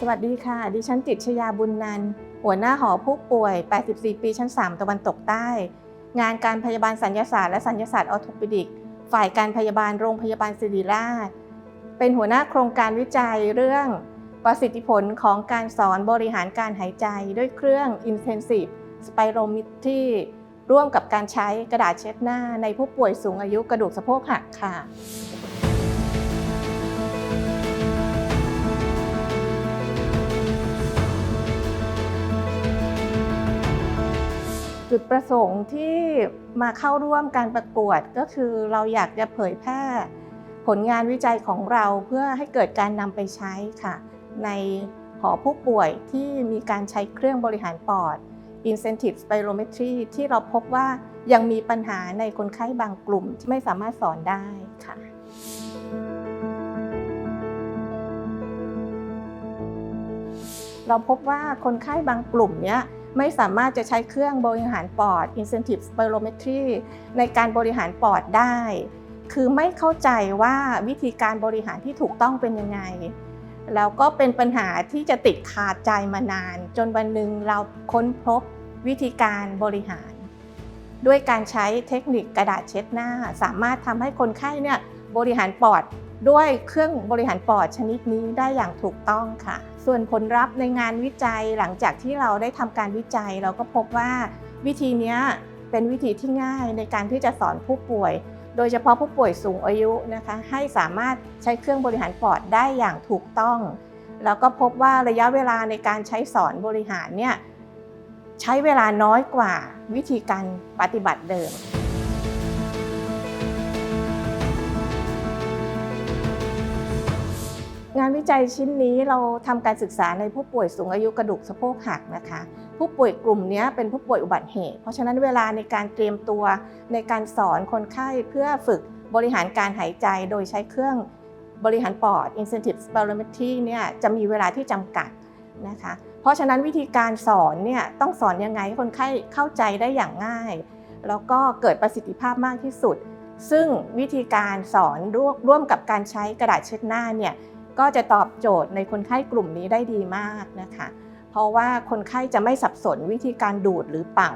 วัสดีค่ะดิฉันจิตรชยาบุญนันท์หัวหน้าหอผู้ป่วย84ปีชั้น3ตะวันตกใต้งานการพยาบาลศัลยศาสตร์และศัลยศาสตร์ออร์โทปิดิกฝ่ายการพยาบาลโรงพยาบาลศิริราชเป็นหัวหน้าโครงการวิจัยเรื่องประสิทธิผลของการสอนบริหารการหายใจด้วยเครื่อง Intensive Spirometry ร่วมกับการใช้กระดาษเช็ดหน้าในผู้ป่วยสูงอายุกระดูกสะโพกหักค่ะจุดประสงค์ที่มาเข้าร่วมการประกวดก็คือเราอยากจะเผยแพร่ผลงานวิจัยของเราเพื่อให้เกิดการนำไปใช้ค่ะในหอผู้ป่วยที่มีการใช้เครื่องบริหารปอด Intensive Spirometry ที่เราพบว่ายังมีปัญหาในคนไข้บางกลุ่มที่ไม่สามารถสอนได้ค่ะเราพบว่าคนไข้บางกลุ่มเนี้ยไม่สามารถจะใช้เครื่องบริหารปอด Intensive Spirometry ในการบริหารปอดได้คือไม่เข้าใจว่าวิธีการบริหารที่ถูกต้องเป็นยังไงแล้วก็เป็นปัญหาที่จะติดคาใจมานานจนวันหนึ่งเราค้นพบวิธีการบริหารด้วยการใช้เทคนิคกระดาษเช็ดหน้าสามารถทำให้คนไข้เนี่ยบริหารปอดด้วยเครื่องบริหารปอดชนิดนี้ได้อย่างถูกต้องค่ะส่วนผลลัพธ์ในงานวิจัยหลังจากที่เราได้ทำการวิจัยเราก็พบว่าวิธีนี้เป็นวิธีที่ง่ายในการที่จะสอนผู้ป่วยโดยเฉพาะผู้ป่วยสูงอายุนะคะให้สามารถใช้เครื่องบริหารปอดได้อย่างถูกต้องแล้วก็พบว่าระยะเวลาในการใช้สอนบริหารเนี่ยใช้เวลาน้อยกว่าวิธีการปฏิบัติเดิมงานวิจัยชิ้นนี้เราทำการศึกษาในผู้ป่วยสูงอายุกระดูกสะโพกหักนะคะผู้ป่วยกลุ่มนี้เป็นผู้ป่วยอุบัติเหตุเพราะฉะนั้นเวลาในการเตรียมตัวในการสอนคนไข้เพื่อฝึกบริหารการหายใจโดยใช้เครื่องบริหารปอด Intensive Spirometry เนี่ยจะมีเวลาที่จำกัดนะคะเพราะฉะนั้นวิธีการสอนเนี่ยต้องสอนยังไงให้คนไข้เข้าใจได้อย่างง่ายแล้วก็เกิดประสิทธิภาพมากที่สุดซึ่งวิธีการสอนร่วมกับการใช้กระดาษเช็ดหน้าเนี่ยก็จะตอบโจทย์ในคนไข้กลุ่มนี้ได้ดีมากนะคะเพราะว่าคนไข้จะไม่สับสนวิธีการดูดหรือเป่า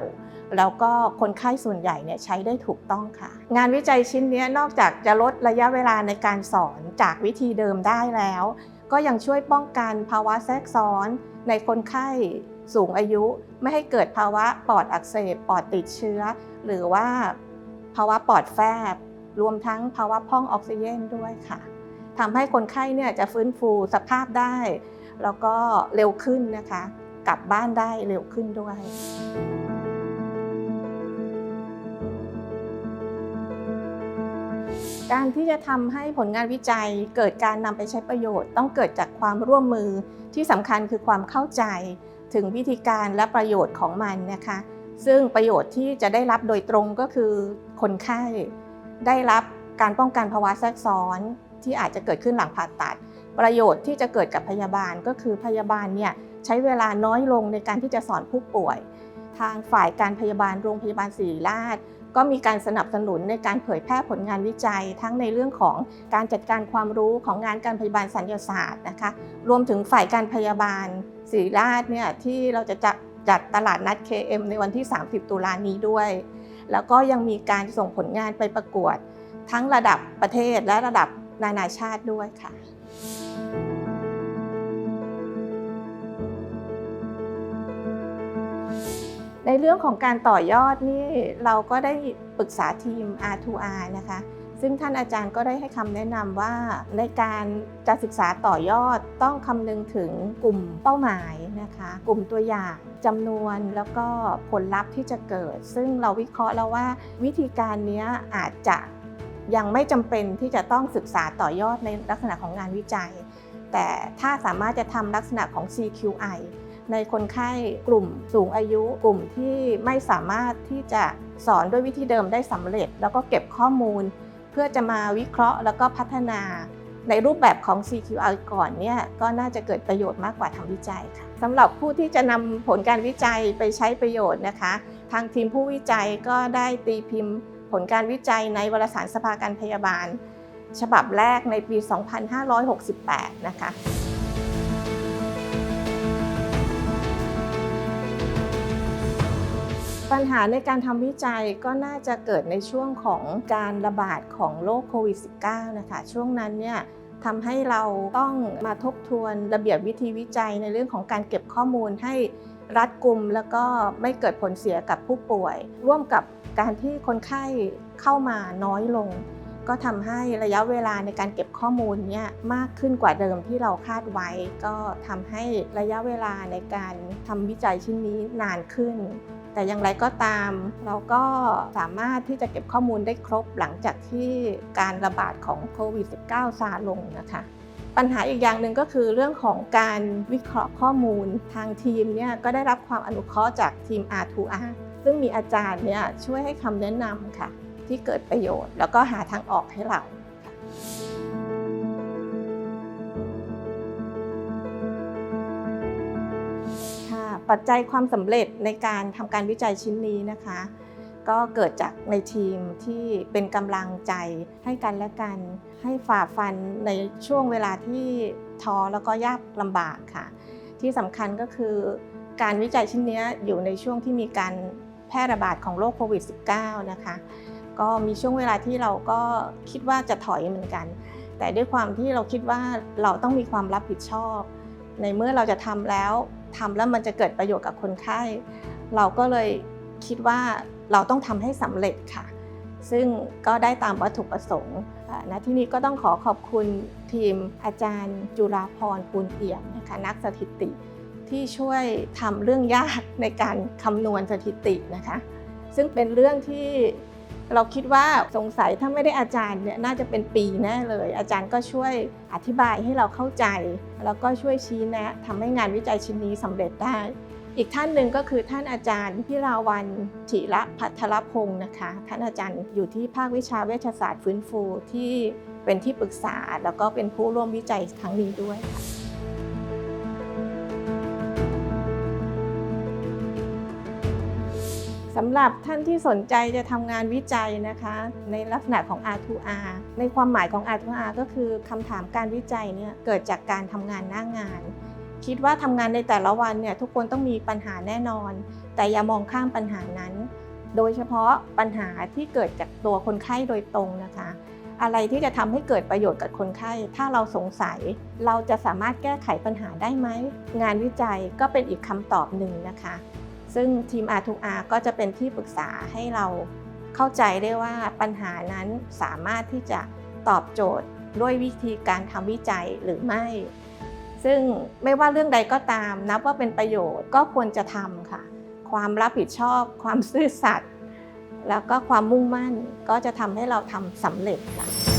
แล้วก็คนไข้ส่วนใหญ่เนี่ยใช้ได้ถูกต้องค่ะงานวิจัยชิ้นนี้นอกจากจะลดระยะเวลาในการสอนจากวิธีเดิมได้แล้วก็ยังช่วยป้องกันภาวะแทรกซ้อนในคนไข้สูงอายุไม่ให้เกิดภาวะปอดอักเสบปอดติดเชื้อหรือว่าภาวะปอดแฟบรวมทั้งภาวะพร่องออกซิเจนด้วยค่ะทำให้คนไข้เนี่ยจะฟื้นฟูสภาพได้แล้วก็เร็วขึ้นนะคะกลับบ้านได้เร็วขึ้นด้วยการที่จะทำให้ผลงานวิจัยเกิดการนำไปใช้ประโยชน์ต้องเกิดจากความร่วมมือที่สำคัญคือความเข้าใจถึงวิธีการและประโยชน์ของมันนะคะซึ่งประโยชน์ที่จะได้รับโดยตรงก็คือคนไข้ได้รับการป้องกันภาวะแทรกซ้อนที่อาจจะเกิดขึ้นหลังผ่าตัดประโยชน์ที่จะเกิดกับพยาบาลก็คือพยาบาลเนี่ยใช้เวลาน้อยลงในการที่จะสอนผู้ป่วยทางฝ่ายการพยาบาลโรงพยาบาลศิริราชก็มีการสนับสนุนในการเผยแพร่ผลงานวิจัยทั้งในเรื่องของการจัดการความรู้ของงานการพยาบาลศัลยศาสตร์นะคะรวมถึงฝ่ายการพยาบาลศิริราชเนี่ยที่เราจะจัดตลาดนัด KM ในวันที่30ตุลานี้ด้วยแล้วก็ยังมีการส่งผลงานไปประกวดทั้งระดับประเทศและระดับนานาชาติด้วยค่ะในเรื่องของการต่อยอดนี่เราก็ได้ปรึกษาทีม R2R นะคะซึ่งท่านอาจารย์ก็ได้ให้คำแนะนำว่าในการจะศึกษาต่อยอดต้องคำนึงถึงกลุ่มเป้าหมายนะคะกลุ่มตัวอย่างจำนวนแล้วก็ผลลัพธ์ที่จะเกิดซึ่งเราวิเคราะห์แล้วว่าวิธีการนี้อาจจะยังไม่จำเป็นที่จะต้องศึกษาต่อยอดในลักษณะของงานวิจัยแต่ถ้าสามารถจะทำลักษณะของ CQI ในคนไข้กลุ่มสูงอายุกลุ่มที่ไม่สามารถที่จะสอนด้วยวิธีเดิมได้สำเร็จแล้วก็เก็บข้อมูลเพื่อจะมาวิเคราะห์แล้วก็พัฒนาในรูปแบบของ CQI ก่อนเนี่ยก็น่าจะเกิดประโยชน์มากกว่าทำวิจัยค่ะสำหรับผู้ที่จะนำผลการวิจัยไปใช้ประโยชน์นะคะทางทีมผู้วิจัยก็ได้ตีพิมพ์ผลการวิจัยในวารสารสภาการพยาบาลฉบับแรกในปี 2568 นะคะ ปัญหาในการทำวิจัยก็น่าจะเกิดในช่วงของการระบาดของโรคโควิด -19 นะคะช่วงนั้นเนี่ยทำให้เราต้องมาทบทวนระเบียบวิธีวิจัยในเรื่องของการเก็บข้อมูลให้รัดกุมแล้วก็ไม่เกิดผลเสียกับผู้ป่วยร่วมกับการที่คนไข้เข้ามาน้อยลงก็ทำให้ระยะเวลาในการเก็บข้อมูลเนี่ยมากขึ้นกว่าเดิมที่เราคาดไว้ก็ทำให้ระยะเวลาในการทำวิจัยชิ้นนี้นานขึ้นแต่อย่างไรก็ตามเราก็สามารถที่จะเก็บข้อมูลได้ครบหลังจากที่การระบาดของโควิด -19 ซาลงนะคะปัญหาอีกอย่างหนึ่งก็คือเรื่องของการวิเคราะห์ข้อมูลทางทีมเนี่ยก็ได้รับความอนุเคราะห์จากทีม R2R ซึ่งมีอาจารย์เนี่ยช่วยให้คำแนะนำค่ะที่เกิดประโยชน์แล้วก็หาทางออกให้เราค่ะปัจจัยความสำเร็จในการทำการวิจัยชิ้นนี้นะคะก็เกิดจากในทีมที่เป็นกำลังใจให้กันและกันให้ฝ่าฟันในช่วงเวลาที่ท้อแล้วก็ยากลำบากค่ะที่สำคัญก็คือการวิจัยชิ้นนี้อยู่ในช่วงที่มีการแพร่ระบาดของโรคโควิด -19 นะคะก็มีช่วงเวลาที่เราก็คิดว่าจะถอยเหมือนกันแต่ด้วยความที่เราคิดว่าเราต้องมีความรับผิดชอบในเมื่อเราจะทำแล้วมันจะเกิดประโยชน์กับคนไข้เราก็เลยคิดว่าเราต้องทำให้สำเร็จค่ะซึ่งก็ได้ตามวัตถุประสงค์ณที่นี้ก็ต้องขอบคุณทีมอาจารย์จุฬาภรณ์ ภูลเอี่ยมนะคะนักสถิติที่ช่วยทำเรื่องยากในการคำนวณสถิตินะคะซึ่งเป็นเรื่องที่เราคิดว่าสงสัยถ้าไม่ได้อาจารย์เนี่ยน่าจะเป็นปีแน่เลยอาจารย์ก็ช่วยอธิบายให้เราเข้าใจแล้วก็ช่วยชี้แนะทำให้งานวิจัยชิ้นนี้สำเร็จได้อีกท่านหนึ่งก็คือท่านอาจารย์พิราวัลย์ ถิระภัทรพงศ์นะคะท่านอาจารย์อยู่ที่ภาควิชาเวชศาสตร์ฟื้นฟูที่เป็นที่ปรึกษาแล้วก็เป็นผู้ร่วมวิจัยครั้งนี้ด้วยสำหรับท่านที่สนใจจะทำงานวิจัยนะคะในลักษณะของ R2R ในความหมายของ R2R ก็คือคำถามการวิจัยเนี่ยเกิดจากการทำงานหน้างานคิดว่าทำงานในแต่ละวันเนี่ยทุกคนต้องมีปัญหาแน่นอนแต่อย่ามองข้ามปัญหานั้นโดยเฉพาะปัญหาที่เกิดจากตัวคนไข้โดยตรงนะคะอะไรที่จะทำให้เกิดประโยชน์กับคนไข้ถ้าเราสงสัยเราจะสามารถแก้ไขปัญหาได้ไหมงานวิจัยก็เป็นอีกคำตอบหนึ่งนะคะซึ่งทีม R2R ก็จะเป็นที่ปรึกษาให้เราเข้าใจได้ว่าปัญหานั้นสามารถที่จะตอบโจทย์ด้วยวิธีการทำวิจัยหรือไม่ซึ่งไม่ว่าเรื่องใดก็ตามนับว่าเป็นประโยชน์ก็ควรจะทำค่ะความรับผิดชอบความซื่อสัตย์แล้วก็ความมุ่งมั่นก็จะทำให้เราทำสำเร็จค่ะ